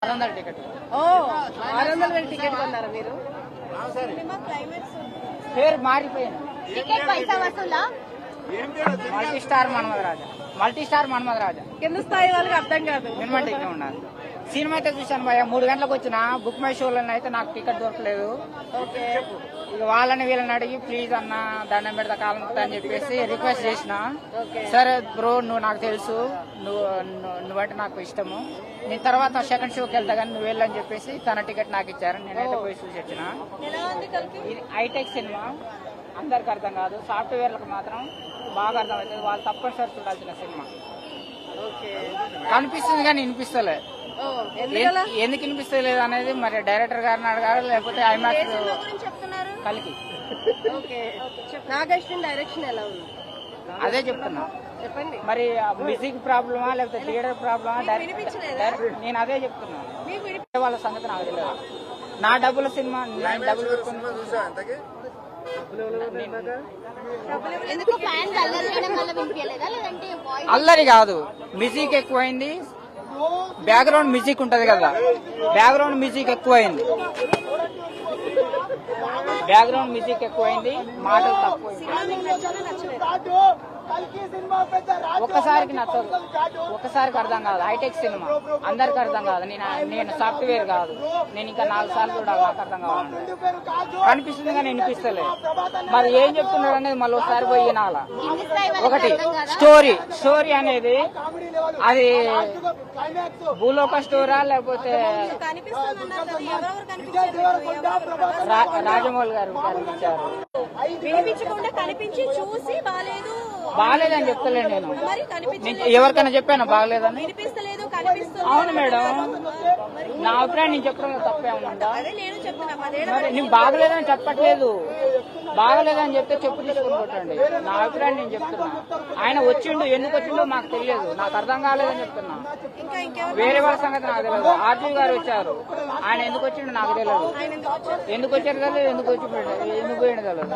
600 ticket. ఓ 600 పెట్టి ticket కొన్నారా మీరు? పేరు మారిపోయింది. టికెట్ పైసా వసూలా? మల్టీ స్టార్ మన్మథ రాజా కింద స్థాయి వాళ్ళకి అర్థం కాదు. మినిమం టికెట్ ఉన్నది. సినిమా అయితే చూశాను భయ్య, 3 గంటలకు వచ్చిన బుక్ మై షోలో అయితే నాకు టికెట్ దొరకలేదు. ఓకే, ఇక వాళ్ళని వీళ్ళని అడిగి ప్లీజ్ అన్న దండం పెడతా కాలం అని చెప్పేసి రిక్వెస్ట్ చేసిన. ఓకే. సరే బ్రో, నువ్వు నాకు తెలుసు, నువ్వంటే నాకు ఇష్టము, నేను తర్వాత సెకండ్ షోకి వెళ్తా కానీ నువ్వు వెళ్ళని చెప్పేసి తన టికెట్ నాకు ఇచ్చారు. నేనైతే పోయి చూసి వచ్చిన. ఇది హైటెక్ సినిమా, అందరికి అర్థం కాదు, సాఫ్ట్వేర్లకు మాత్రం బాగా అర్థమవుతుంది. వాళ్ళు తప్పనిసరి చూడాల్సిన సినిమా. ఓకే. కనిపిస్తుంది కానీ వినిపిస్తలే. ఓ, ఎందుకలా? ఎందుకు వినిపిస్తలేదు అనేది మరి డైరెక్టర్ గారిని అడగాలి, లేకపోతే ఐమాక్స్ చెప్తున్నారు. కలికి. ఓకే, నాగేశ్వరన్ డైరెక్షన్ ఎలా ఉంది? అదే చెప్తున్నా. చెప్పండి. మరి మ్యూజిక్ ప్రాబ్లమా లేకపోతే థియేటర్ ప్రాబ్లమా? వినిపించలేదా? నేను అదే చెప్తున్నా. మీకు వాళ్ళ సంగతి నాకు తెలియదు. నా డబ్బుల సినిమా, నేను డబ్బులు పెట్టుకున్నా. ఎందుకు ఫ్యాన్స్ అల్లరి చేయడం వల్ల వినిపించలేదా, లేదంటే అల్లరి కాదు, మ్యూజిక్ ఎక్కువైంది. బ్యాక్గ్రౌండ్ మ్యూజిక్ ఉంటది కదా, బ్యాక్గ్రౌండ్ మ్యూజిక్ ఎక్కువైంది. మాటలు తక్కువైంది. ఒక్కసారికి నచ్చదు, ఒక్కసారికి అర్థం కాదు. హైటెక్ సినిమా అందరికి అర్థం కాదు. నేను సాఫ్ట్వేర్ కాదు, నేను ఇంకా 4 సార్లు చూడాలి, నాకు అర్థం కావాలంటే. కనిపిస్తుంది కానీ వినిపిస్తలేదు. మరి ఏం చెప్తున్నారు అనేది మళ్ళీ ఒకసారి పోయి వినాలా. ఒకటి స్టోరీ అనేది అది భూలోక స్టోరా లేకపోతే రాజమౌళి గారు ఇచ్చారు. వినిపించకుండా కనిపించి చూసి బాగాలేదని చెప్తలేను నేను ఎవరికైనా చెప్పాను బాగలేదని. వినిపిస్తలేదు, అవును మేడం, నా అభిప్రాయం నేను చెప్పడం తప్పేమన్నా? మరి నేను బాగలేదని చెప్పట్లేదు, బాగలేదని చెప్తే చెప్పు తీసుకుని కొట్టండి. నా అభిప్రాయం నేను చెప్తున్నా. ఆయన వచ్చిండు, ఎందుకు వచ్చిండో మాకు తెలియదు, నాకు అర్థం కాలేదని చెప్తున్నా. వేరే వాళ్ళ సంగతి నాకు తెలియదు. ఆర్జీ గారు వచ్చారు, ఆయన ఎందుకు వచ్చిండో నాకు తెలియదు. ఎందుకు వచ్చారు తెలియదు, ఎందుకు పోయిండో తెలియదు.